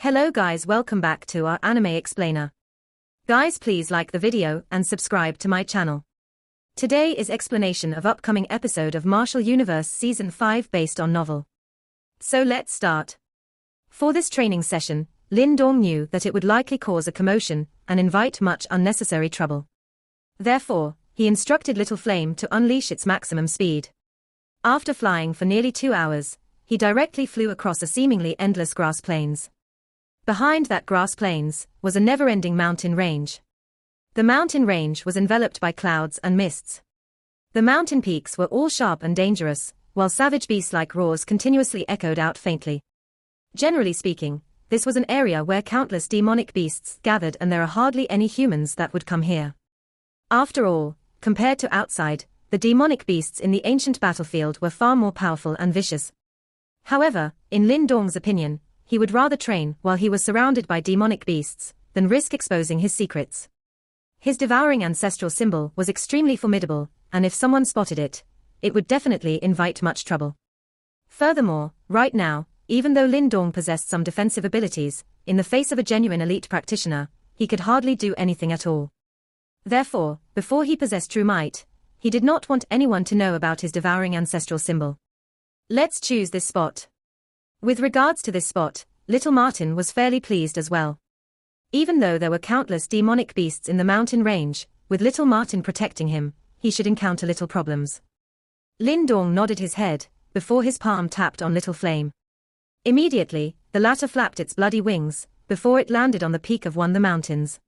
Hello guys, welcome back to our anime explainer. Guys, please like the video and subscribe to my channel. Today is explanation of upcoming episode of Martial Universe Season 5 based on novel. So let's start. For this training session, Lin Dong knew that it would likely cause a commotion and invite much unnecessary trouble. Therefore, he instructed Little Flame to unleash its maximum speed. After flying for nearly 2 hours, he directly flew across a seemingly endless grass plains. Behind that grass plains was a never-ending mountain range. The mountain range was enveloped by clouds and mists. The mountain peaks were all sharp and dangerous, while savage beast-like roars continuously echoed out faintly. Generally speaking, this was an area where countless demonic beasts gathered, and there are hardly any humans that would come here. After all, compared to outside, the demonic beasts in the ancient battlefield were far more powerful and vicious. However, in Lin Dong's opinion, he would rather train while he was surrounded by demonic beasts than risk exposing his secrets. His devouring ancestral symbol was extremely formidable, and if someone spotted it, it would definitely invite much trouble. Furthermore, right now, even though Lin Dong possessed some defensive abilities, in the face of a genuine elite practitioner, he could hardly do anything at all. Therefore, before he possessed true might, he did not want anyone to know about his devouring ancestral symbol. Let's choose this spot. With regards to this spot, Little Martin was fairly pleased as well. Even though there were countless demonic beasts in the mountain range, with Little Martin protecting him, he should encounter little problems. Lin Dong nodded his head, before his palm tapped on Little Flame. Immediately, the latter flapped its bloody wings, before it landed on the peak of one of the mountains.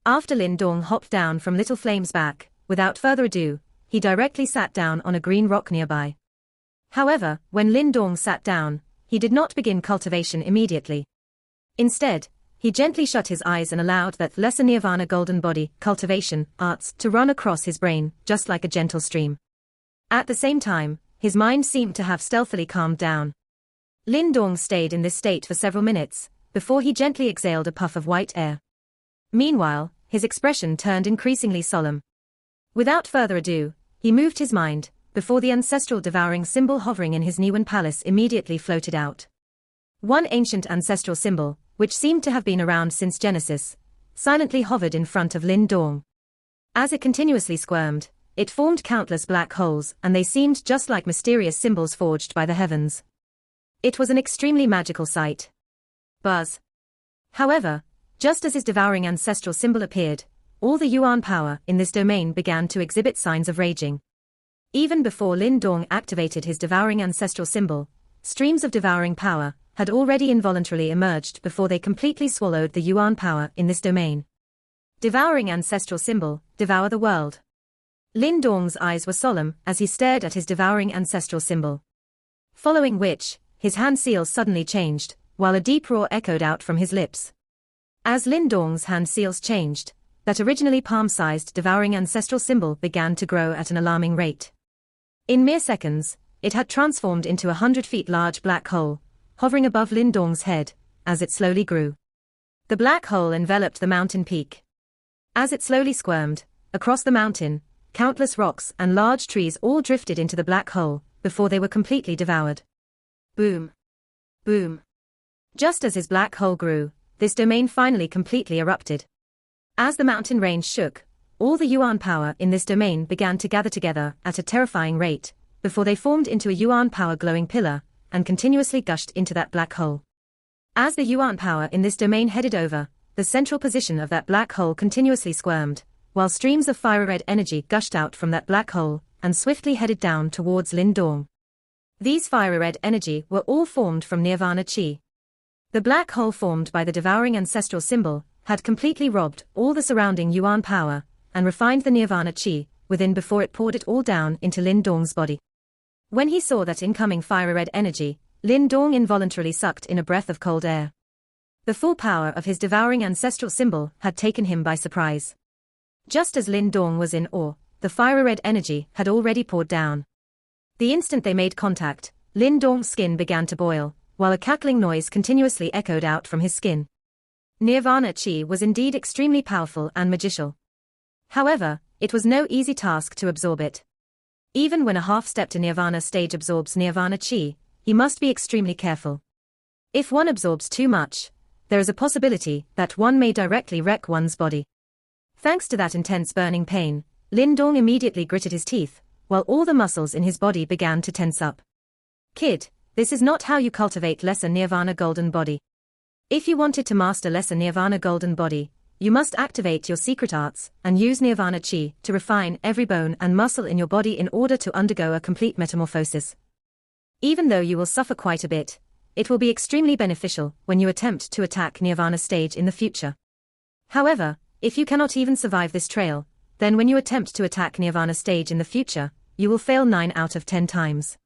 After Lin Dong hopped down from Little Flame's back, without further ado, he directly sat down on a green rock nearby. However, when Lin Dong sat down, he did not begin cultivation immediately. Instead, he gently shut his eyes and allowed that lesser nirvana golden body cultivation arts to run across his brain, just like a gentle stream. At the same time, his mind seemed to have stealthily calmed down. Lin Dong stayed in this state for several minutes, before he gently exhaled a puff of white air. Meanwhile, his expression turned increasingly solemn. Without further ado, he moved his mind, before the ancestral devouring symbol hovering in his Niwen palace immediately floated out. One ancient ancestral symbol, which seemed to have been around since Genesis, silently hovered in front of Lin Dong. As it continuously squirmed, it formed countless black holes, and they seemed just like mysterious symbols forged by the heavens. It was an extremely magical sight. Buzz. However, just as his devouring ancestral symbol appeared, all the Yuan power in this domain began to exhibit signs of raging. Even before Lin Dong activated his devouring ancestral symbol, streams of devouring power had already involuntarily emerged before they completely swallowed the Yuan power in this domain. Devouring ancestral symbol, devour the world. Lin Dong's eyes were solemn as he stared at his devouring ancestral symbol. Following which, his hand seals suddenly changed, while a deep roar echoed out from his lips. As Lin Dong's hand seals changed, that originally palm-sized devouring ancestral symbol began to grow at an alarming rate. In mere seconds, it had transformed into 100 feet large black hole, hovering above Lin Dong's head, as it slowly grew. The black hole enveloped the mountain peak. As it slowly squirmed, across the mountain, countless rocks and large trees all drifted into the black hole, before they were completely devoured. Boom. Boom. Just as his black hole grew, this domain finally completely erupted. As the mountain range shook, all the Yuan power in this domain began to gather together at a terrifying rate, before they formed into a Yuan power glowing pillar, and continuously gushed into that black hole. As the Yuan power in this domain headed over, the central position of that black hole continuously squirmed, while streams of fire-red energy gushed out from that black hole, and swiftly headed down towards Lin Dong. These fire-red energy were all formed from Nirvana Chi. The black hole formed by the devouring ancestral symbol had completely robbed all the surrounding Yuan power, and refined the Nirvana Chi within before it poured it all down into Lin Dong's body. When he saw that incoming fire-red energy, Lin Dong involuntarily sucked in a breath of cold air. The full power of his devouring ancestral symbol had taken him by surprise. Just as Lin Dong was in awe, the fire-red energy had already poured down. The instant they made contact, Lin Dong's skin began to boil, while a cackling noise continuously echoed out from his skin. Nirvana Chi was indeed extremely powerful and magical. However, it was no easy task to absorb it. Even when a half-step to Nirvana stage absorbs Nirvana Chi, he must be extremely careful. If one absorbs too much, there is a possibility that one may directly wreck one's body. Thanks to that intense burning pain, Lin Dong immediately gritted his teeth, while all the muscles in his body began to tense up. Kid, this is not how you cultivate Lesser Nirvana Golden Body. If you wanted to master Lesser Nirvana Golden Body, you must activate your secret arts and use Nirvana Chi to refine every bone and muscle in your body in order to undergo a complete metamorphosis. Even though you will suffer quite a bit, it will be extremely beneficial when you attempt to attack Nirvana stage in the future. However, if you cannot even survive this trail, then when you attempt to attack Nirvana stage in the future, you will fail 9 out of 10 times.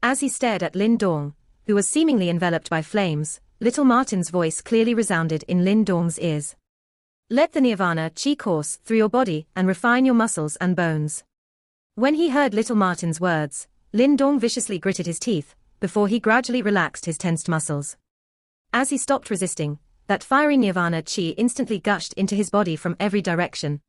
As he stared at Lin Dong, who was seemingly enveloped by flames, little Martin's voice clearly resounded in Lin Dong's ears. Let the Nirvana Chi course through your body and refine your muscles and bones. When he heard little Martin's words, Lin Dong viciously gritted his teeth, before he gradually relaxed his tensed muscles. As he stopped resisting, that fiery Nirvana Chi instantly gushed into his body from every direction.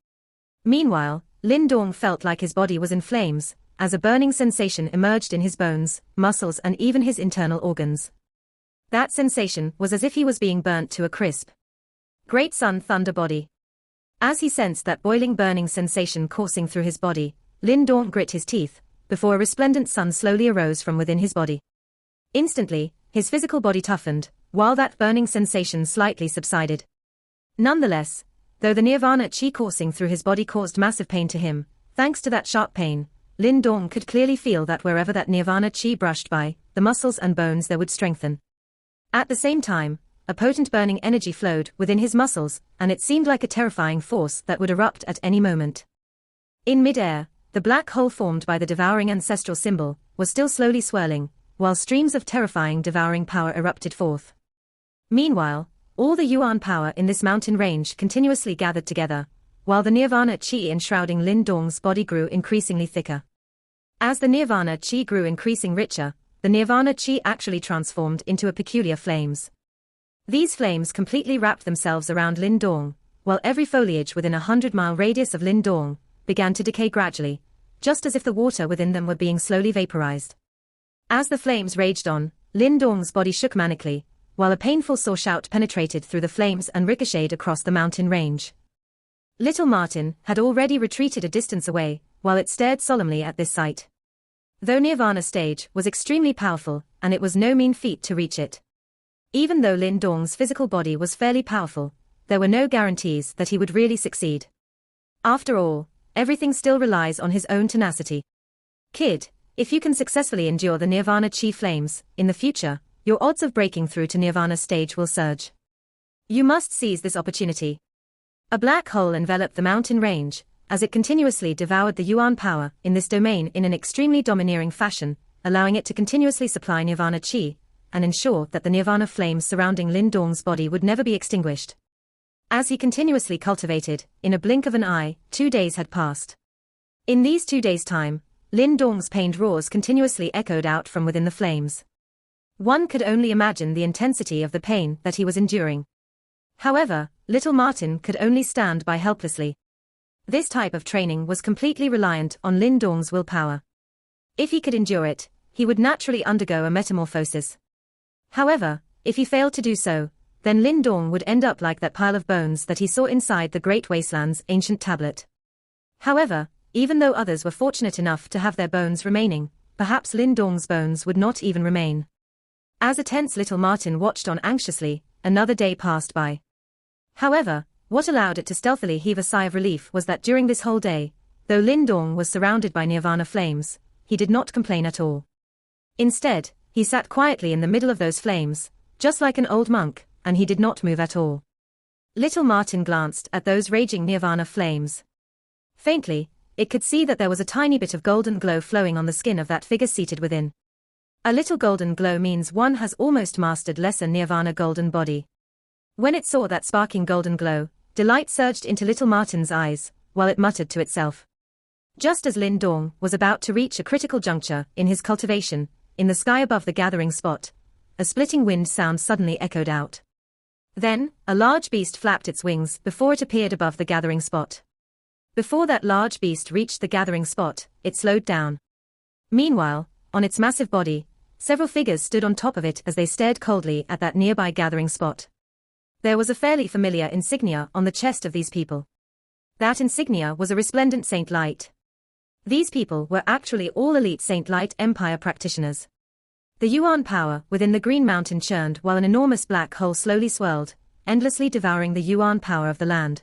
Meanwhile, Lin Dong felt like his body was in flames, as a burning sensation emerged in his bones, muscles and even his internal organs. That sensation was as if he was being burnt to a crisp. Great Sun Thunder Body. As he sensed that boiling burning sensation coursing through his body, Lin Dong grit his teeth, before a resplendent sun slowly arose from within his body. Instantly, his physical body toughened, while that burning sensation slightly subsided. Nonetheless, though the Nirvana Chi coursing through his body caused massive pain to him, thanks to that sharp pain, Lin Dong could clearly feel that wherever that Nirvana Chi brushed by, the muscles and bones there would strengthen. At the same time, a potent burning energy flowed within his muscles, and it seemed like a terrifying force that would erupt at any moment. In mid-air, the black hole formed by the devouring ancestral symbol was still slowly swirling, while streams of terrifying devouring power erupted forth. Meanwhile, all the Yuan power in this mountain range continuously gathered together, while the Nirvana Chi enshrouding Lin Dong's body grew increasingly thicker. As the Nirvana Chi grew increasing richer, the Nirvana Chi actually transformed into a peculiar flames. These flames completely wrapped themselves around Lin Dong, while every foliage within 100-mile radius of Lin Dong began to decay gradually, just as if the water within them were being slowly vaporized. As the flames raged on, Lin Dong's body shook manically, while a painful sore shout penetrated through the flames and ricocheted across the mountain range. Little Martin had already retreated a distance away, while it stared solemnly at this sight. Though Nirvana stage was extremely powerful, and it was no mean feat to reach it. Even though Lin Dong's physical body was fairly powerful, there were no guarantees that he would really succeed. After all, everything still relies on his own tenacity. Kid, if you can successfully endure the Nirvana Chi flames, in the future, your odds of breaking through to Nirvana stage will surge. You must seize this opportunity. A black hole enveloped the mountain range, as it continuously devoured the Yuan power in this domain in an extremely domineering fashion, allowing it to continuously supply Nirvana Chi, and ensure that the Nirvana flames surrounding Lin Dong's body would never be extinguished. As he continuously cultivated, in a blink of an eye, 2 days had passed. In these 2 days' time, Lin Dong's pained roars continuously echoed out from within the flames. One could only imagine the intensity of the pain that he was enduring. However, little Martin could only stand by helplessly. This type of training was completely reliant on Lin Dong's willpower. If he could endure it, he would naturally undergo a metamorphosis. However, if he failed to do so, then Lin Dong would end up like that pile of bones that he saw inside the Great Wasteland's ancient tablet. However, even though others were fortunate enough to have their bones remaining, perhaps Lin Dong's bones would not even remain. As a tense little Martin watched on anxiously, another day passed by. However, what allowed it to stealthily heave a sigh of relief was that during this whole day, though Lin Dong was surrounded by Nirvana flames, he did not complain at all. Instead, he sat quietly in the middle of those flames, just like an old monk, and he did not move at all. Little Martin glanced at those raging Nirvana flames. Faintly, it could see that there was a tiny bit of golden glow flowing on the skin of that figure seated within. A little golden glow means one has almost mastered Lesser Nirvana Golden Body. When it saw that sparking golden glow, delight surged into little Martin's eyes, while it muttered to itself. Just as Lin Dong was about to reach a critical juncture in his cultivation, in the sky above the gathering spot, a splitting wind sound suddenly echoed out. Then, a large beast flapped its wings before it appeared above the gathering spot. Before that large beast reached the gathering spot, it slowed down. Meanwhile, on its massive body, several figures stood on top of it as they stared coldly at that nearby gathering spot. There was a fairly familiar insignia on the chest of these people. That insignia was a resplendent Saint Light. These people were actually all elite Saint Light Empire practitioners. The yuan power within the Green Mountain churned while an enormous black hole slowly swirled, endlessly devouring the yuan power of the land.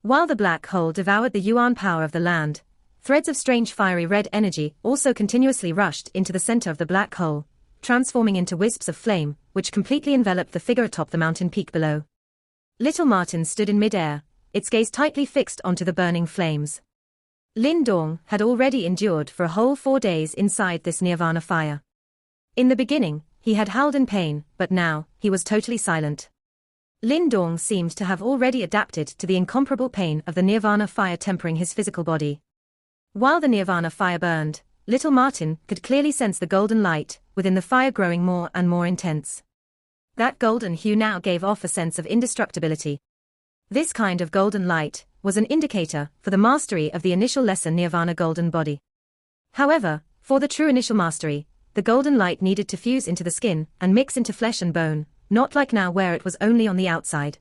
While the black hole devoured the yuan power of the land, threads of strange fiery red energy also continuously rushed into the center of the black hole, transforming into wisps of flame, which completely enveloped the figure atop the mountain peak below. Little Martin stood in mid-air, its gaze tightly fixed onto the burning flames. Lin Dong had already endured for a whole 4 days inside this nirvana fire. In the beginning, he had howled in pain, but now, he was totally silent. Lin Dong seemed to have already adapted to the incomparable pain of the nirvana fire tempering his physical body. While the nirvana fire burned, little Martin could clearly sense the golden light within the fire growing more and more intense. That golden hue now gave off a sense of indestructibility. This kind of golden light was an indicator for the mastery of the initial lesser nirvana golden body. However, for the true initial mastery, the golden light needed to fuse into the skin and mix into flesh and bone, not like now where it was only on the outside.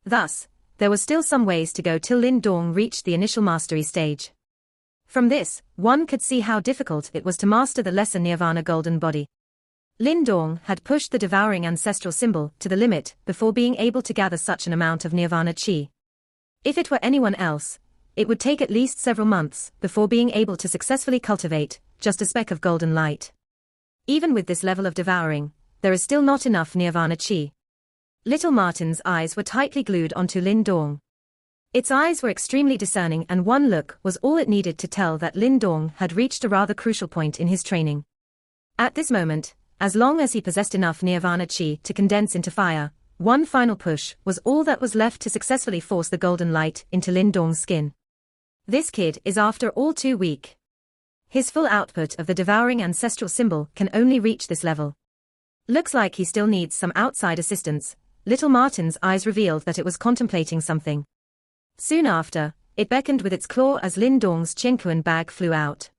Thus, there was still some ways to go till Lin Dong reached the initial mastery stage. From this, one could see how difficult it was to master the lesser nirvana golden body. Lin Dong had pushed the devouring ancestral symbol to the limit before being able to gather such an amount of nirvana chi. If it were anyone else, it would take at least several months before being able to successfully cultivate just a speck of golden light. Even with this level of devouring, there is still not enough nirvana chi. Little Martin's eyes were tightly glued onto Lin Dong. Its eyes were extremely discerning, and one look was all it needed to tell that Lin Dong had reached a rather crucial point in his training. At this moment, as long as he possessed enough nirvana chi to condense into fire, one final push was all that was left to successfully force the golden light into Lin Dong's skin. This kid is after all too weak. His full output of the devouring ancestral symbol can only reach this level. Looks like he still needs some outside assistance. Little Martin's eyes revealed that it was contemplating something. Soon after, it beckoned with its claw as Lin Dong's Chenkuan bag flew out.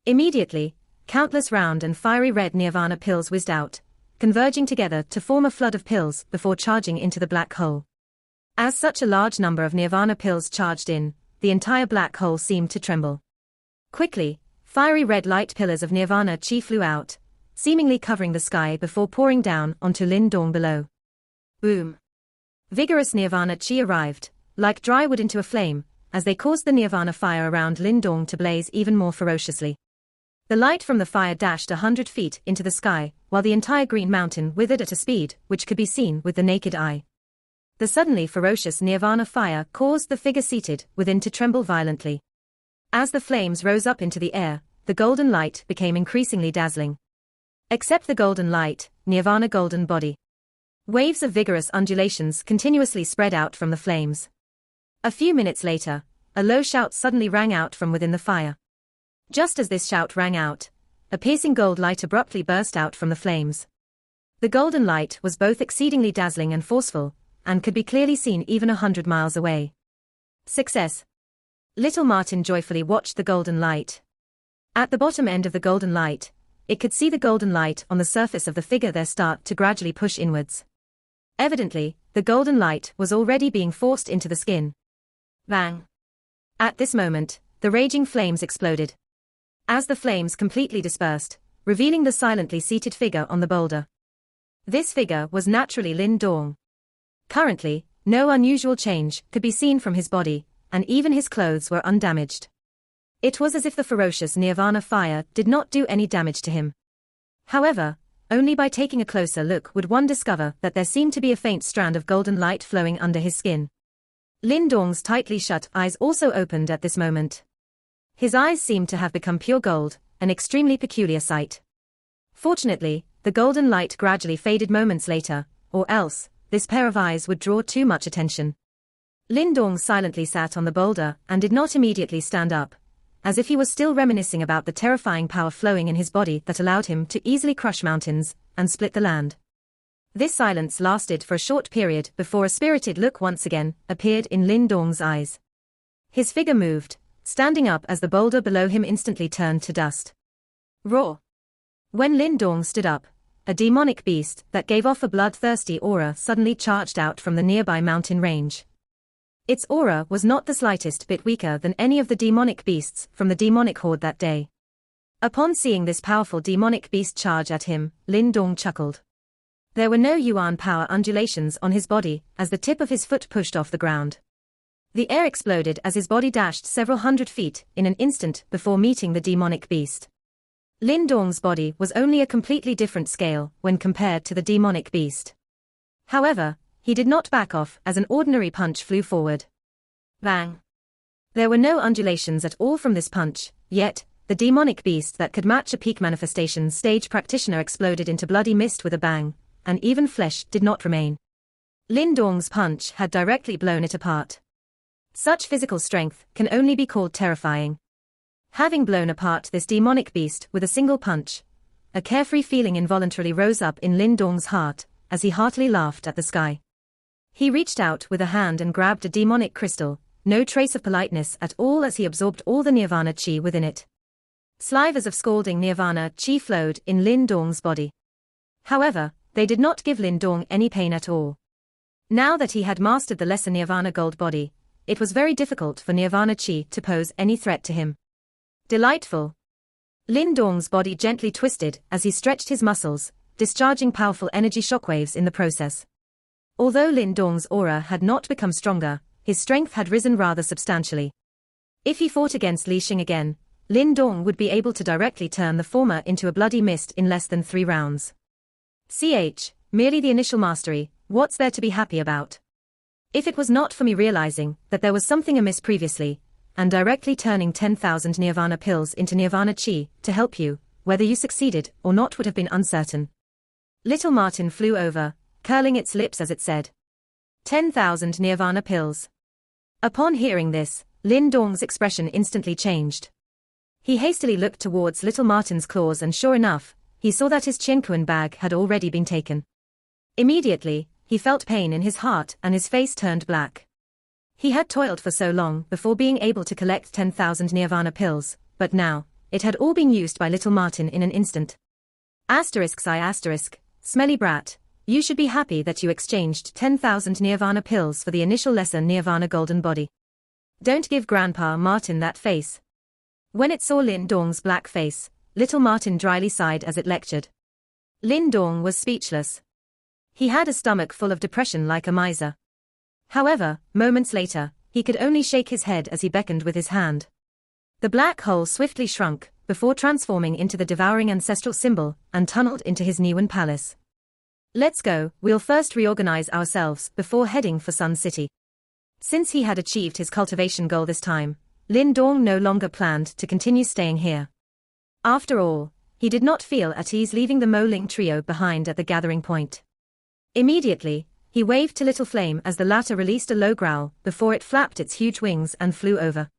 Immediately, countless round and fiery red nirvana pills whizzed out, converging together to form a flood of pills before charging into the black hole. As such a large number of nirvana pills charged in, the entire black hole seemed to tremble. Quickly, fiery red light pillars of nirvana chi flew out, seemingly covering the sky before pouring down onto Lin Dong below. Boom! Vigorous nirvana chi arrived, like dry wood into a flame, as they caused the nirvana fire around Lin Dong to blaze even more ferociously. The light from the fire dashed 100 feet into the sky, while the entire Green Mountain withered at a speed which could be seen with the naked eye. The suddenly ferocious nirvana fire caused the figure seated within to tremble violently. As the flames rose up into the air, the golden light became increasingly dazzling. Except the golden light, nirvana golden body. Waves of vigorous undulations continuously spread out from the flames. A few minutes later, a low shout suddenly rang out from within the fire. Just as this shout rang out, a piercing gold light abruptly burst out from the flames. The golden light was both exceedingly dazzling and forceful, and could be clearly seen even 100 miles away. Success! Little Martin joyfully watched the golden light. At the bottom end of the golden light, it could see the golden light on the surface of the figure there start to gradually push inwards. Evidently, the golden light was already being forced into the skin. Bang! At this moment, the raging flames exploded. As the flames completely dispersed, revealing the silently seated figure on the boulder. This figure was naturally Lin Dong. Currently, no unusual change could be seen from his body, and even his clothes were undamaged. It was as if the ferocious nirvana fire did not do any damage to him. However, only by taking a closer look would one discover that there seemed to be a faint strand of golden light flowing under his skin. Lin Dong's tightly shut eyes also opened at this moment. His eyes seemed to have become pure gold, an extremely peculiar sight. Fortunately, the golden light gradually faded moments later, or else, this pair of eyes would draw too much attention. Lin Dong silently sat on the boulder and did not immediately stand up, as if he was still reminiscing about the terrifying power flowing in his body that allowed him to easily crush mountains and split the land. This silence lasted for a short period before a spirited look once again appeared in Lin Dong's eyes. His figure moved, standing up as the boulder below him instantly turned to dust. Roar! When Lin Dong stood up, a demonic beast that gave off a bloodthirsty aura suddenly charged out from the nearby mountain range. Its aura was not the slightest bit weaker than any of the demonic beasts from the demonic horde that day. Upon seeing this powerful demonic beast charge at him, Lin Dong chuckled. There were no yuan power undulations on his body as the tip of his foot pushed off the ground. The air exploded as his body dashed several hundred feet in an instant before meeting the demonic beast. Lin Dong's body was only a completely different scale when compared to the demonic beast. However, he did not back off as an ordinary punch flew forward. Bang! There were no undulations at all from this punch, yet, the demonic beast that could match a peak manifestation stage practitioner exploded into bloody mist with a bang, and even flesh did not remain. Lin Dong's punch had directly blown it apart. Such physical strength can only be called terrifying. Having blown apart this demonic beast with a single punch, a carefree feeling involuntarily rose up in Lin Dong's heart, as he heartily laughed at the sky. He reached out with a hand and grabbed a demonic crystal, no trace of politeness at all as he absorbed all the nirvana chi within it. Slivers of scalding nirvana chi flowed in Lin Dong's body. However, they did not give Lin Dong any pain at all. Now that he had mastered the lesser nirvana gold body, it was very difficult for nirvana chi to pose any threat to him. Delightful. Lin Dong's body gently twisted as he stretched his muscles, discharging powerful energy shockwaves in the process. Although Lin Dong's aura had not become stronger, his strength had risen rather substantially. If he fought against Li Xing again, Lin Dong would be able to directly turn the former into a bloody mist in less than 3 rounds. Merely the initial mastery, what's there to be happy about? If it was not for me realizing that there was something amiss previously, and directly turning 10,000 nirvana pills into nirvana chi to help you, whether you succeeded or not would have been uncertain. Little Martin flew over, curling its lips as it said, 10,000 nirvana pills. Upon hearing this, Lin Dong's expression instantly changed. He hastily looked towards Little Martin's claws and sure enough, he saw that his Qianquan bag had already been taken. Immediately, he felt pain in his heart and his face turned black. He had toiled for so long before being able to collect 10,000 nirvana pills, but now, it had all been used by Little Martin in an instant. Smelly brat, you should be happy that you exchanged 10,000 nirvana pills for the initial lesser nirvana golden body. Don't give Grandpa Martin that face. When it saw Lin Dong's black face, Little Martin dryly sighed as it lectured. Lin Dong was speechless. He had a stomach full of depression like a miser. However, moments later, he could only shake his head as he beckoned with his hand. The black hole swiftly shrunk, before transforming into the devouring ancestral symbol, and tunneled into his Niwen palace. Let's go, we'll first reorganize ourselves before heading for Sun City. Since he had achieved his cultivation goal this time, Lin Dong no longer planned to continue staying here. After all, he did not feel at ease leaving the Mo Ling trio behind at the gathering point. Immediately, he waved to Little Flame as the latter released a low growl before it flapped its huge wings and flew over.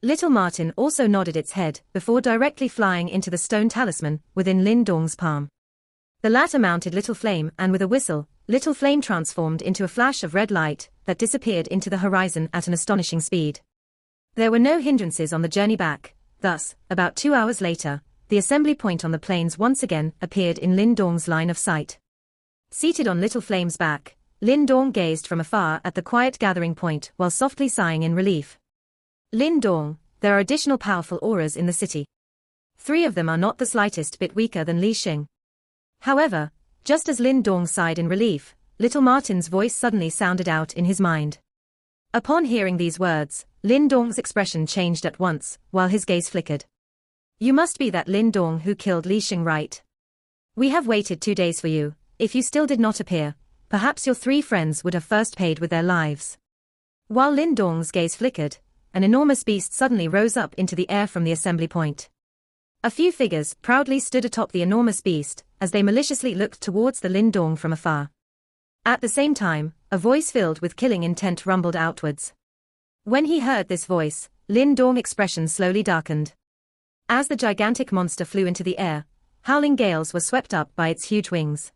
Little Martin also nodded its head before directly flying into the stone talisman within Lin Dong's palm. The latter mounted Little Flame and with a whistle, Little Flame transformed into a flash of red light that disappeared into the horizon at an astonishing speed. There were no hindrances on the journey back, thus, about 2 hours later, the assembly point on the plains once again appeared in Lin Dong's line of sight. Seated on Little Flame's back, Lin Dong gazed from afar at the quiet gathering point while softly sighing in relief. Lin Dong, there are additional powerful auras in the city. 3 of them are not the slightest bit weaker than Li Xing. However, just as Lin Dong sighed in relief, Little Martin's voice suddenly sounded out in his mind. Upon hearing these words, Lin Dong's expression changed at once, while his gaze flickered. You must be that Lin Dong who killed Li Xing, right? We have waited 2 days for you. If you still did not appear, perhaps your 3 friends would have first paid with their lives. While Lin Dong's gaze flickered, an enormous beast suddenly rose up into the air from the assembly point. A few figures proudly stood atop the enormous beast, as they maliciously looked towards the Lin Dong from afar. At the same time, a voice filled with killing intent rumbled outwards. When he heard this voice, Lin Dong's expression slowly darkened. As the gigantic monster flew into the air, howling gales were swept up by its huge wings.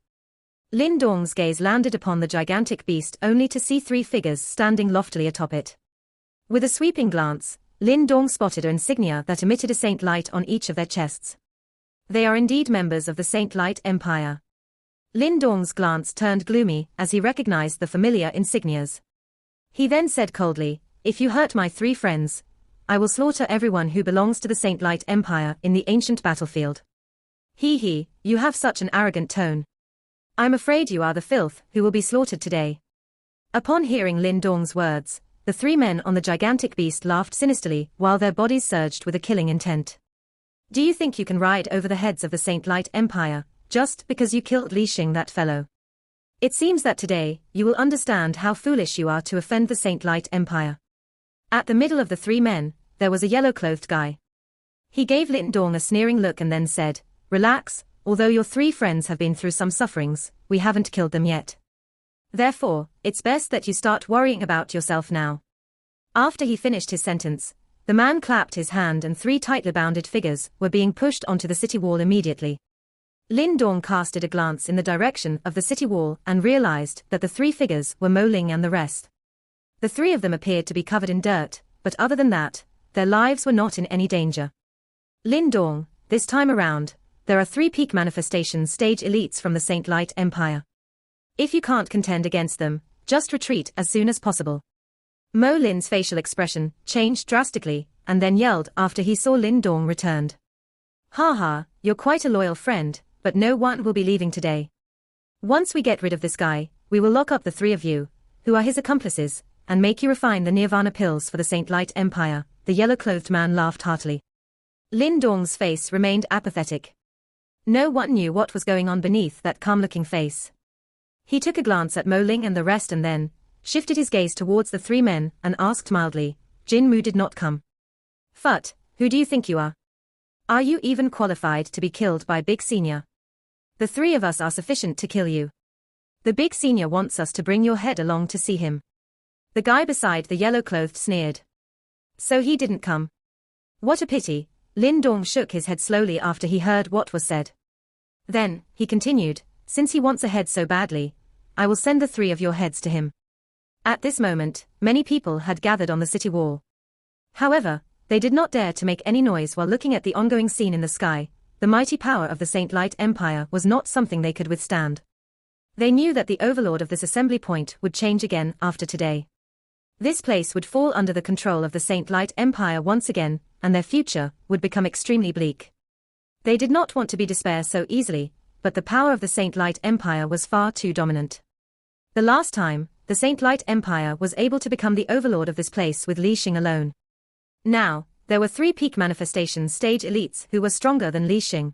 Lin Dong's gaze landed upon the gigantic beast only to see 3 figures standing loftily atop it. With a sweeping glance, Lin Dong spotted an insignia that emitted a saint light on each of their chests. They are indeed members of the Saint Light Empire. Lin Dong's glance turned gloomy as he recognized the familiar insignias. He then said coldly, "If you hurt my 3 friends, I will slaughter everyone who belongs to the Saint Light Empire in the ancient battlefield." He, you have such an arrogant tone. I'm afraid you are the filth who will be slaughtered today." Upon hearing Lin Dong's words, the 3 men on the gigantic beast laughed sinisterly while their bodies surged with a killing intent. "Do you think you can ride over the heads of the Saint Light Empire, just because you killed Li Xing, that fellow? It seems that today, you will understand how foolish you are to offend the Saint Light Empire." At the middle of the 3 men, there was a yellow-clothed guy. He gave Lin Dong a sneering look and then said, "Relax, although your 3 friends have been through some sufferings, we haven't killed them yet. Therefore, it's best that you start worrying about yourself now." After he finished his sentence, the man clapped his hand and 3 tightly bounded figures were being pushed onto the city wall immediately. Lin Dong casted a glance in the direction of the city wall and realized that the 3 figures were Mo Ling and the rest. The 3 of them appeared to be covered in dirt, but other than that, their lives were not in any danger. "Lin Dong, this time around, there are 3 peak manifestation stage elites from the Saint Light Empire. If you can't contend against them, just retreat as soon as possible." Mo Lin's facial expression changed drastically, and then yelled after he saw Lin Dong returned. "Ha, you're quite a loyal friend, but no one will be leaving today. Once we get rid of this guy, we will lock up the 3 of you, who are his accomplices, and make you refine the Nirvana pills for the Saint Light Empire." The yellow-clothed man laughed heartily. Lin Dong's face remained apathetic. No one knew what was going on beneath that calm-looking face. He took a glance at Mo Ling and the rest and then shifted his gaze towards the 3 men and asked mildly, "Jin Mu did not come. Phut, who do you think you are? Are you even qualified to be killed by Big Senior? The 3 of us are sufficient to kill you. The Big Senior wants us to bring your head along to see him." The guy beside the yellow-clothed sneered. "So he didn't come. What a pity." Lin Dong shook his head slowly after he heard what was said. Then, he continued, "Since he wants a head so badly, I will send the 3 of your heads to him." At this moment, many people had gathered on the city wall. However, they did not dare to make any noise while looking at the ongoing scene in the sky. The mighty power of the Saint Light Empire was not something they could withstand. They knew that the overlord of this assembly point would change again after today. This place would fall under the control of the Saint Light Empire once again, and their future would become extremely bleak. They did not want to be despair so easily, but the power of the Saint Light Empire was far too dominant. The last time, the Saint Light Empire was able to become the overlord of this place with Li Xing alone. Now, there were 3 peak manifestation stage elites who were stronger than Li Xing.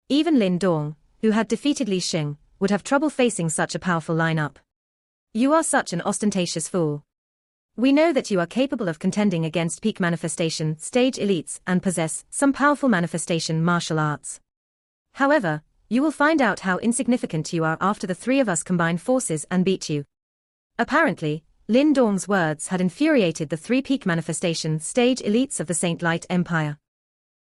Even Lin Dong, who had defeated Li Xing, would have trouble facing such a powerful lineup. "You are such an ostentatious fool. We know that you are capable of contending against peak manifestation stage elites and possess some powerful manifestation martial arts. However, you will find out how insignificant you are after the 3 of us combine forces and beat you." Apparently, Lin Dong's words had infuriated the 3 peak manifestation stage elites of the Saint Light Empire.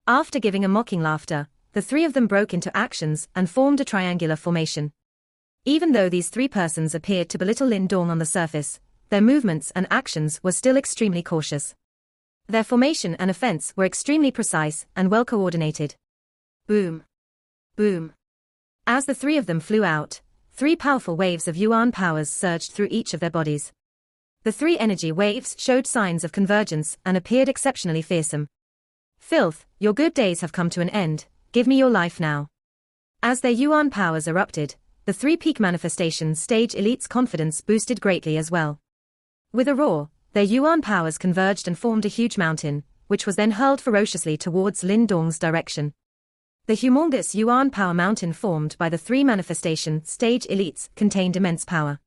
After giving a mocking laughter, the 3 of them broke into actions and formed a triangular formation. Even though these 3 persons appeared to belittle Lin Dong on the surface, their movements and actions were still extremely cautious. Their formation and offense were extremely precise and well coordinated. Boom. Boom. As the 3 of them flew out, 3 powerful waves of Yuan powers surged through each of their bodies. The 3 energy waves showed signs of convergence and appeared exceptionally fearsome. "Filth, your good days have come to an end, give me your life now." As their Yuan powers erupted, the 3 peak manifestation stage elites' confidence boosted greatly as well. With a roar, their Yuan powers converged and formed a huge mountain, which was then hurled ferociously towards Lin Dong's direction. The humongous Yuan power mountain formed by the 3 manifestation stage elites contained immense power.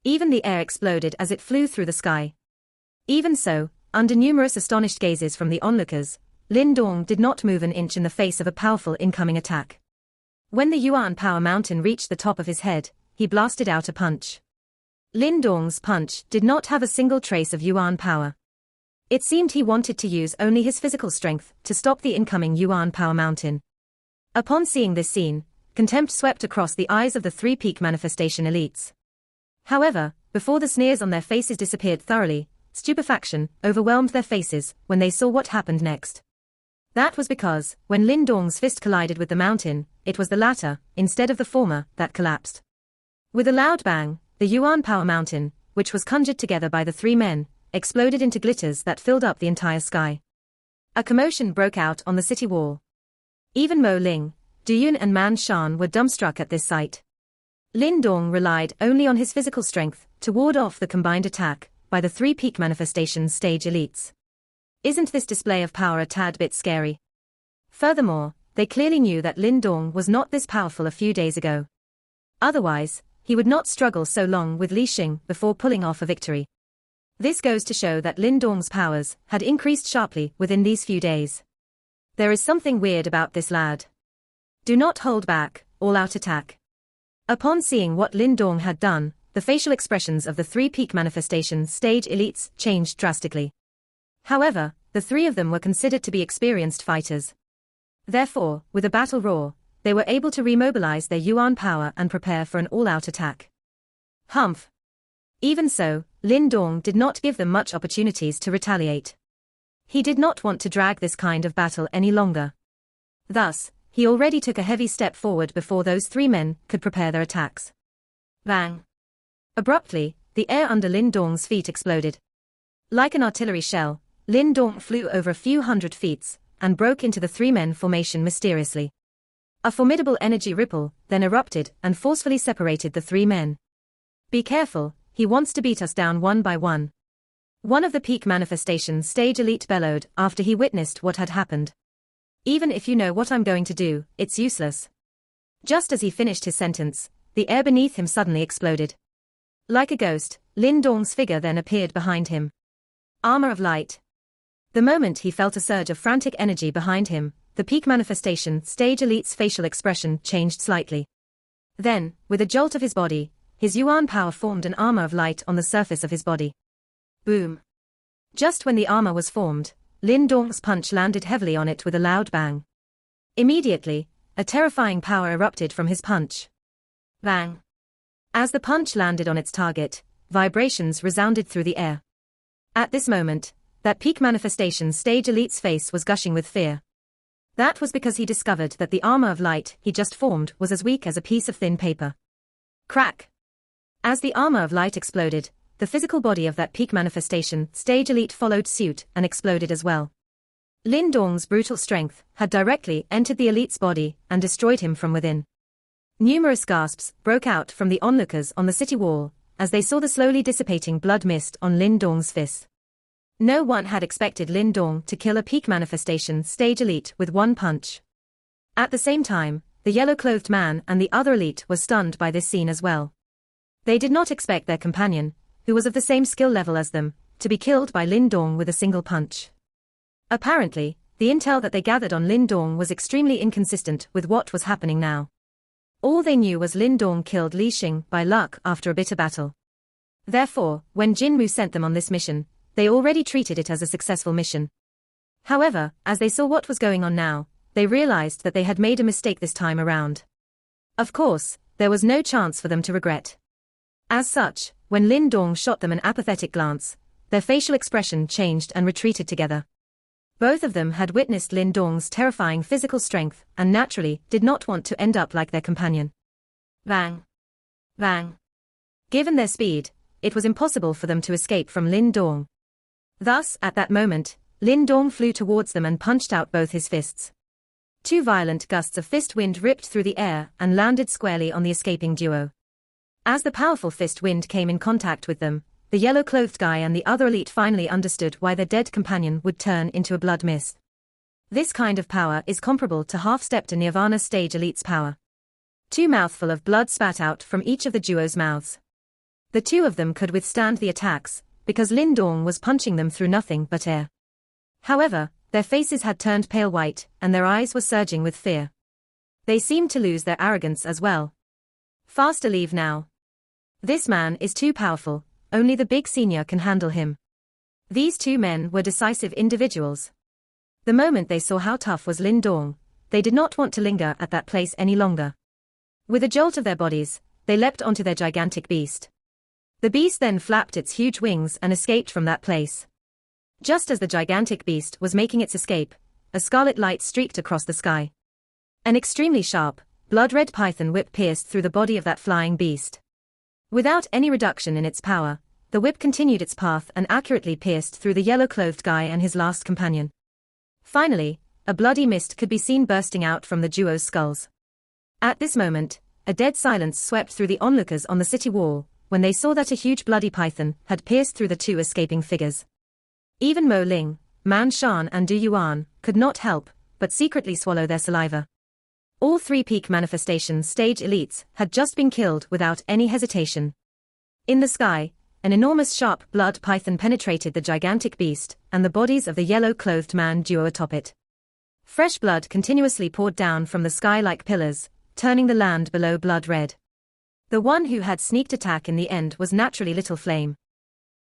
Even the air exploded as it flew through the sky. Even so, under numerous astonished gazes from the onlookers, Lin Dong did not move an inch in the face of a powerful incoming attack. When the Yuan power mountain reached the top of his head, he blasted out a punch. Lin Dong's punch did not have a single trace of Yuan power. It seemed he wanted to use only his physical strength to stop the incoming Yuan power mountain. Upon seeing this scene, contempt swept across the eyes of the 3 peak manifestation elites. However, before the sneers on their faces disappeared thoroughly, stupefaction overwhelmed their faces when they saw what happened next. That was because, when Lin Dong's fist collided with the mountain, it was the latter, instead of the former, that collapsed. With a loud bang, the Yuan Power Mountain, which was conjured together by the three men, exploded into glitters that filled up the entire sky. A commotion broke out on the city wall. Even Mo Ling, Duyun and Man Shan were dumbstruck at this sight. Lin Dong relied only on his physical strength to ward off the combined attack by the three peak manifestation stage elites. Isn't this display of power a tad bit scary? Furthermore, they clearly knew that Lin Dong was not this powerful a few days ago. Otherwise, he would not struggle so long with Li Xing before pulling off a victory. This goes to show that Lin Dong's powers had increased sharply within these few days. There is something weird about this lad. Do not hold back, all-out attack. Upon seeing what Lin Dong had done, the facial expressions of the three peak manifestation stage elites changed drastically. However, the three of them were considered to be experienced fighters. Therefore, with a battle roar, they were able to remobilize their Yuan power and prepare for an all-out attack. Humph. Even so, Lin Dong did not give them much opportunities to retaliate. He did not want to drag this kind of battle any longer. Thus, he already took a heavy step forward before those three men could prepare their attacks. Bang! Abruptly, the air under Lin Dong's feet exploded. Like an artillery shell, Lin Dong flew over a few hundred feet and broke into the three-men formation mysteriously. A formidable energy ripple then erupted and forcefully separated the three men. Be careful, he wants to beat us down one by one. One of the peak manifestation stage elite bellowed after he witnessed what had happened. Even if you know what I'm going to do, it's useless. Just as he finished his sentence, the air beneath him suddenly exploded. Like a ghost, Lin Dong's figure then appeared behind him. Armor of light. The moment he felt a surge of frantic energy behind him, the peak manifestation stage elite's facial expression changed slightly. Then, with a jolt of his body, his Yuan power formed an armor of light on the surface of his body. Boom. Just when the armor was formed, Lin Dong's punch landed heavily on it with a loud bang. Immediately, a terrifying power erupted from his punch. Bang. As the punch landed on its target, vibrations resounded through the air. At this moment, that peak manifestation stage elite's face was gushing with fear. That was because he discovered that the armor of light he just formed was as weak as a piece of thin paper. Crack! As the armor of light exploded, the physical body of that peak manifestation stage elite followed suit and exploded as well. Lin Dong's brutal strength had directly entered the elite's body and destroyed him from within. Numerous gasps broke out from the onlookers on the city wall as they saw the slowly dissipating blood mist on Lin Dong's fist. No one had expected Lin Dong to kill a peak manifestation stage elite with one punch. At the same time, the yellow-clothed man and the other elite were stunned by this scene as well. They did not expect their companion, who was of the same skill level as them, to be killed by Lin Dong with a single punch. Apparently, the intel that they gathered on Lin Dong was extremely inconsistent with what was happening now. All they knew was Lin Dong killed Li Xing by luck after a bitter battle. Therefore, when Jin Mu sent them on this mission, they already treated it as a successful mission. However, as they saw what was going on now, they realized that they had made a mistake this time around. Of course, there was no chance for them to regret. As such, when Lin Dong shot them an apathetic glance, their facial expression changed and retreated together. Both of them had witnessed Lin Dong's terrifying physical strength and naturally did not want to end up like their companion. Bang! Bang! Given their speed, it was impossible for them to escape from Lin Dong. Thus, at that moment, Lin Dong flew towards them and punched out both his fists. Two violent gusts of fist wind ripped through the air and landed squarely on the escaping duo. As the powerful fist wind came in contact with them, the yellow-clothed guy and the other elite finally understood why their dead companion would turn into a blood mist. This kind of power is comparable to half-stepped Nirvana stage elite's power. Two mouthful of blood spat out from each of the duo's mouths. The two of them could withstand the attacks, because Lin Dong was punching them through nothing but air. However, their faces had turned pale white, and their eyes were surging with fear. They seemed to lose their arrogance as well. Faster leave now. This man is too powerful, only the big senior can handle him. These two men were decisive individuals. The moment they saw how tough was Lin Dong, they did not want to linger at that place any longer. With a jolt of their bodies, they leapt onto their gigantic beast. The beast then flapped its huge wings and escaped from that place. Just as the gigantic beast was making its escape, a scarlet light streaked across the sky. An extremely sharp, blood-red python whip pierced through the body of that flying beast. Without any reduction in its power, the whip continued its path and accurately pierced through the yellow-clothed guy and his last companion. Finally, a bloody mist could be seen bursting out from the duo's skulls. At this moment, a dead silence swept through the onlookers on the city wall, when they saw that a huge bloody python had pierced through the two escaping figures. Even Mo Ling, Man Shan and Du Yuan could not help but secretly swallow their saliva. All three peak manifestation stage elites had just been killed without any hesitation. In the sky, an enormous sharp blood python penetrated the gigantic beast and the bodies of the yellow-clothed man duo atop it. Fresh blood continuously poured down from the sky like pillars, turning the land below blood red. The one who had sneaked attack in the end was naturally Little Flame.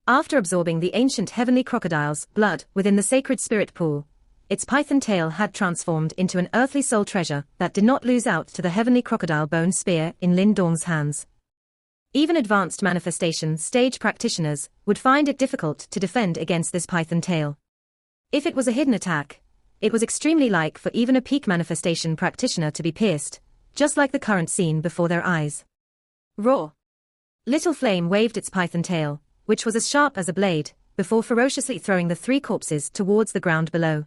After absorbing the ancient heavenly crocodile's blood within the sacred spirit pool, its python tail had transformed into an earthly soul treasure that did not lose out to the heavenly crocodile bone spear in Lin Dong's hands. Even advanced manifestation stage practitioners would find it difficult to defend against this python tail. If it was a hidden attack, it was extremely like for even a peak manifestation practitioner to be pierced, just like the current scene before their eyes. Roar! Little Flame waved its python tail, which was as sharp as a blade, before ferociously throwing the three corpses towards the ground below,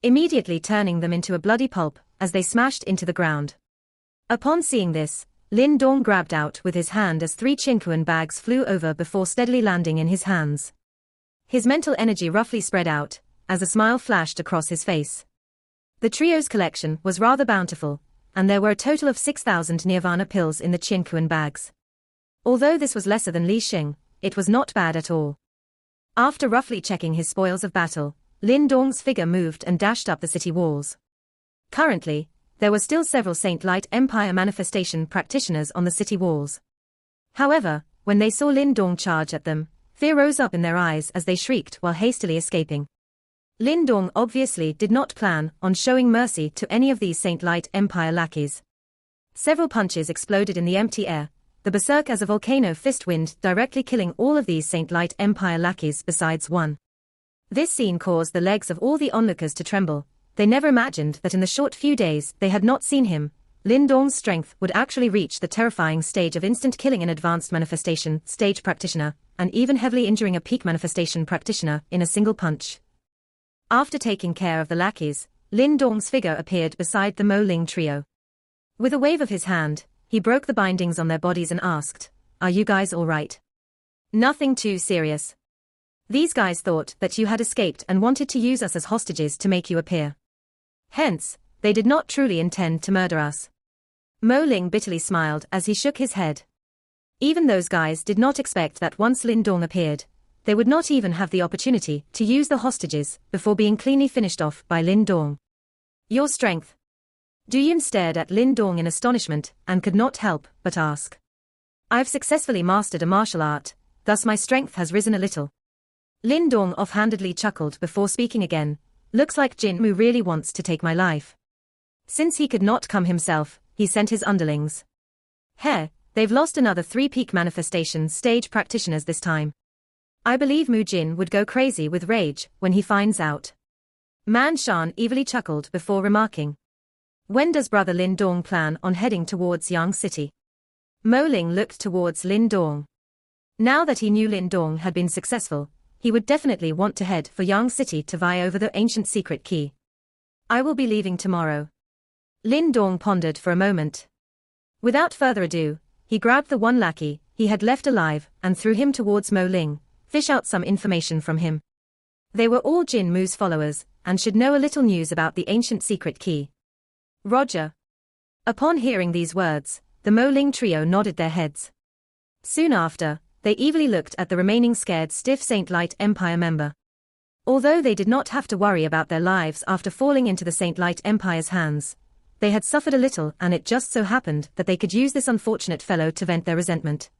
immediately turning them into a bloody pulp as they smashed into the ground. Upon seeing this, Lin Dong grabbed out with his hand as 3 Chinquan bags flew over before steadily landing in his hands. His mental energy roughly spread out, as a smile flashed across his face. The trio's collection was rather bountiful, and there were a total of 6,000 Nirvana pills in the Chinquan bags. Although this was lesser than Li Xing, it was not bad at all. After roughly checking his spoils of battle, Lin Dong's figure moved and dashed up the city walls. Currently, there were still several Saint Light Empire manifestation practitioners on the city walls. However, when they saw Lin Dong charge at them, fear rose up in their eyes as they shrieked while hastily escaping. Lin Dong obviously did not plan on showing mercy to any of these Saint Light Empire lackeys. Several punches exploded in the empty air, the berserk as a volcano fist wind directly killing all of these Saint Light Empire lackeys besides one. This scene caused the legs of all the onlookers to tremble. They never imagined that in the short few days they had not seen him, Lin Dong's strength would actually reach the terrifying stage of instant killing an advanced manifestation stage practitioner, and even heavily injuring a peak manifestation practitioner in a single punch. After taking care of the lackeys, Lin Dong's figure appeared beside the Mo Ling trio. With a wave of his hand, he broke the bindings on their bodies and asked, "Are you guys all right? Nothing too serious. These guys thought that you had escaped and wanted to use us as hostages to make you appear. Hence, they did not truly intend to murder us." Mo Ling bitterly smiled as he shook his head. Even those guys did not expect that once Lin Dong appeared, they would not even have the opportunity to use the hostages before being cleanly finished off by Lin Dong. "Your strength?" Du Yun stared at Lin Dong in astonishment and could not help but ask. "I've successfully mastered a martial art, thus my strength has risen a little." Lin Dong offhandedly chuckled before speaking again. "Looks like Jin Mu really wants to take my life." Since he could not come himself, he sent his underlings. They've lost another 3 peak manifestation stage practitioners this time. I believe Mu Jin would go crazy with rage when he finds out. Man Shan evilly chuckled before remarking. "When does brother Lin Dong plan on heading towards Yang City?" Mo Ling looked towards Lin Dong. Now that he knew Lin Dong had been successful, he would definitely want to head for Yang City to vie over the ancient secret key. "I will be leaving tomorrow." Lin Dong pondered for a moment. Without further ado, he grabbed the one lackey he had left alive and threw him towards Mo Ling, fish out some information from him. They were all Jin Mu's followers, and should know a little news about the ancient secret key. "Roger." Upon hearing these words, the Mo Ling trio nodded their heads. Soon after, they evilly looked at the remaining scared stiff Saint Light Empire member. Although they did not have to worry about their lives after falling into the Saint Light Empire's hands, they had suffered a little and it just so happened that they could use this unfortunate fellow to vent their resentment.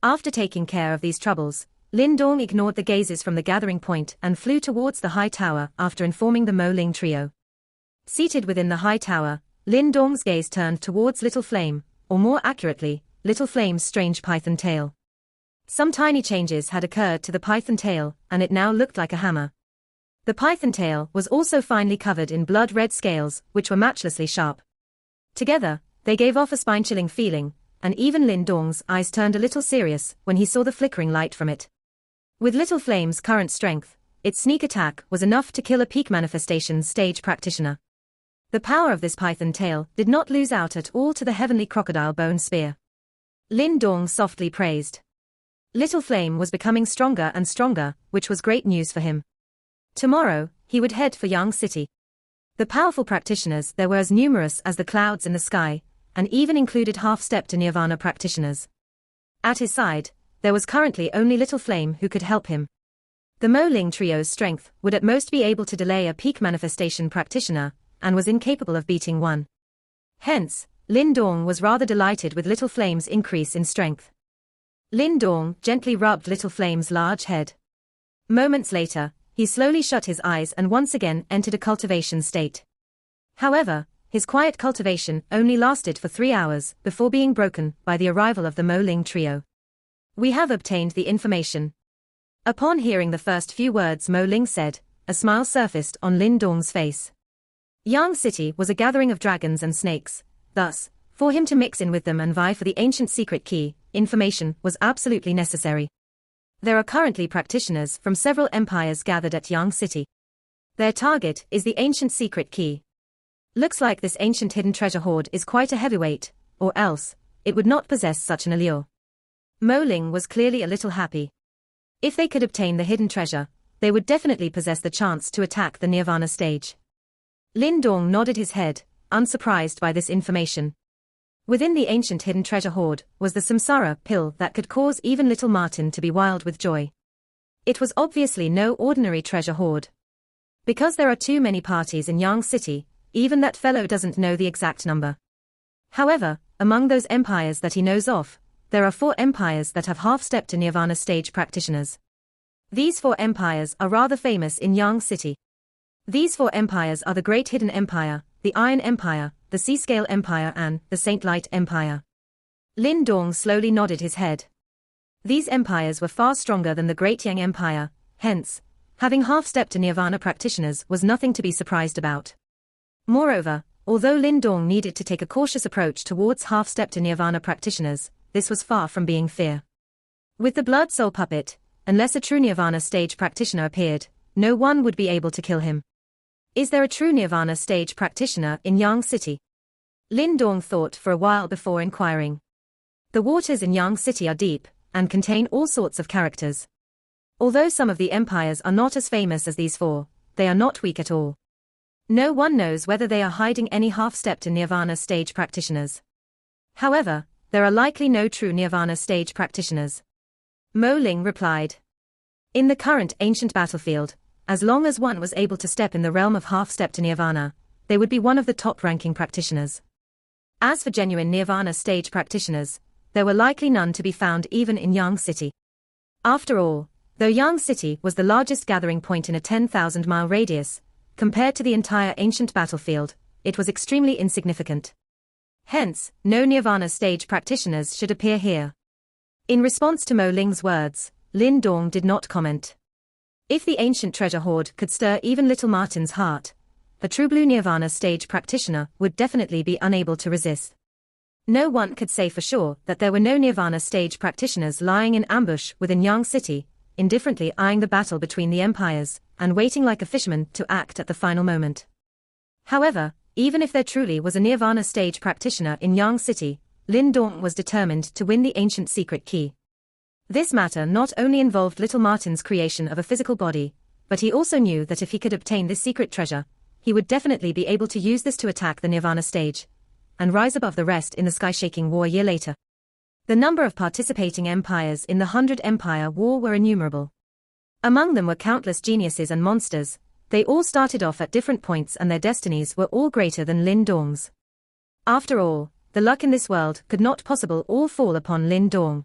After taking care of these troubles, Lin Dong ignored the gazes from the gathering point and flew towards the high tower after informing the Mo Ling trio. Seated within the high tower, Lin Dong's gaze turned towards Little Flame, or more accurately, Little Flame's strange python tail. Some tiny changes had occurred to the python tail, and it now looked like a hammer. The python tail was also finely covered in blood-red scales, which were matchlessly sharp. Together, they gave off a spine-chilling feeling, and even Lin Dong's eyes turned a little serious when he saw the flickering light from it. With Little Flame's current strength, its sneak attack was enough to kill a peak manifestation stage practitioner. The power of this python tail did not lose out at all to the heavenly crocodile bone spear. Lin Dong softly praised. Little Flame was becoming stronger and stronger, which was great news for him. Tomorrow, he would head for Yang City. The powerful practitioners there were as numerous as the clouds in the sky, and even included half-step to Nirvana practitioners. At his side, there was currently only Little Flame who could help him. The Mo Ling trio's strength would at most be able to delay a peak manifestation practitioner, and was incapable of beating one. Hence, Lin Dong was rather delighted with Little Flame's increase in strength. Lin Dong gently rubbed Little Flame's large head. Moments later, he slowly shut his eyes and once again entered a cultivation state. However, his quiet cultivation only lasted for 3 hours before being broken by the arrival of the Mo Ling trio. We have obtained the information. Upon hearing the first few words Mo Ling said, a smile surfaced on Lin Dong's face. Yang City was a gathering of dragons and snakes, thus, for him to mix in with them and vie for the ancient secret key, information was absolutely necessary. There are currently practitioners from several empires gathered at Yang City. Their target is the ancient secret key. Looks like this ancient hidden treasure hoard is quite a heavyweight, or else, it would not possess such an allure. Mo Ling was clearly a little happy. If they could obtain the hidden treasure, they would definitely possess the chance to attack the Nirvana stage. Lin Dong nodded his head, unsurprised by this information. Within the ancient hidden treasure hoard was the samsara pill that could cause even little Martin to be wild with joy. It was obviously no ordinary treasure hoard. Because there are too many parties in Yang City, even that fellow doesn't know the exact number. However, among those empires that he knows of, there are 4 empires that have half-stepped to Nirvana stage practitioners. These 4 empires are rather famous in Yang City. These 4 empires are the Great Hidden Empire, the Iron Empire, the Sea-Scale Empire and the Saint Light Empire. Lin Dong slowly nodded his head. These empires were far stronger than the Great Yang Empire, hence, having half-stepped to Nirvana practitioners was nothing to be surprised about. Moreover, although Lin Dong needed to take a cautious approach towards half-step to Nirvana practitioners, this was far from being fear. With the Blood Soul Puppet, unless a true Nirvana stage practitioner appeared, no one would be able to kill him. Is there a true Nirvana stage practitioner in Yang City? Lin Dong thought for a while before inquiring. The waters in Yang City are deep, and contain all sorts of characters. Although some of the empires are not as famous as these 4, they are not weak at all. No one knows whether they are hiding any half-step to Nirvana stage practitioners. However, there are likely no true Nirvana stage practitioners. Mo Ling replied. In the current ancient battlefield, as long as one was able to step in the realm of half-step to Nirvana, they would be one of the top-ranking practitioners. As for genuine Nirvana stage practitioners, there were likely none to be found even in Yang City. After all, though Yang City was the largest gathering point in a 10,000-mile radius, compared to the entire ancient battlefield, it was extremely insignificant. Hence, no Nirvana stage practitioners should appear here. In response to Mo Ling's words, Lin Dong did not comment. If the ancient treasure hoard could stir even little Martin's heart, a true blue Nirvana stage practitioner would definitely be unable to resist. No one could say for sure that there were no Nirvana stage practitioners lying in ambush within Yang City, indifferently eyeing the battle between the empires, and waiting like a fisherman to act at the final moment. However, even if there truly was a Nirvana stage practitioner in Yang City, Lin Dong was determined to win the ancient secret key. This matter not only involved little Martin's creation of a physical body, but he also knew that if he could obtain this secret treasure, he would definitely be able to use this to attack the Nirvana stage, and rise above the rest in the sky-shaking war a year later. The number of participating empires in the 100 Empire War were innumerable. Among them were countless geniuses and monsters. They all started off at different points and their destinies were all greater than Lin Dong's. After all, the luck in this world could not possibly all fall upon Lin Dong.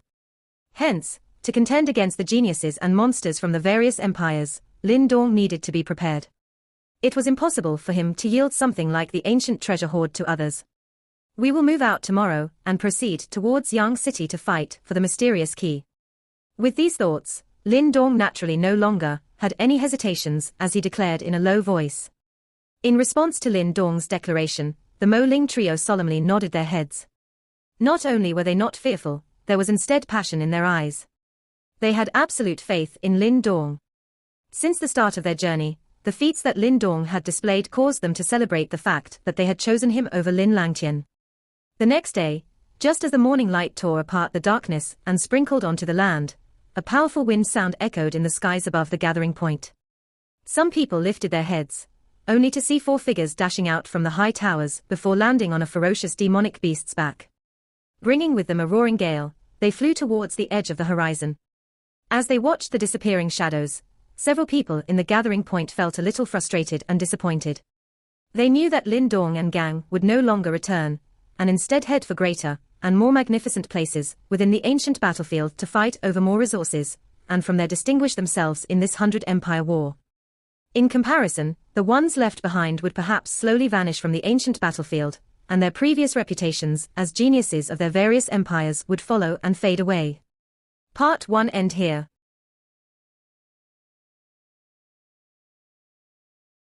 Hence, to contend against the geniuses and monsters from the various empires, Lin Dong needed to be prepared. It was impossible for him to yield something like the ancient treasure hoard to others. We will move out tomorrow and proceed towards Yang City to fight for the mysterious key. With these thoughts, Lin Dong naturally no longer had any hesitations as he declared in a low voice. In response to Lin Dong's declaration, the Mo Ling trio solemnly nodded their heads. Not only were they not fearful, there was instead passion in their eyes. They had absolute faith in Lin Dong. Since the start of their journey, the feats that Lin Dong had displayed caused them to celebrate the fact that they had chosen him over Lin Langtian. The next day, just as the morning light tore apart the darkness and sprinkled onto the land, a powerful wind sound echoed in the skies above the gathering point. Some people lifted their heads, only to see 4 figures dashing out from the high towers before landing on a ferocious demonic beast's back. Bringing with them a roaring gale, they flew towards the edge of the horizon. As they watched the disappearing shadows, several people in the gathering point felt a little frustrated and disappointed. They knew that Lin Dong and gang would no longer return, and instead head for greater and more magnificent places within the ancient battlefield to fight over more resources, and from there distinguish themselves in this 100 Empire war. In comparison, the ones left behind would perhaps slowly vanish from the ancient battlefield, and their previous reputations as geniuses of their various empires would follow and fade away. Part 1 end here.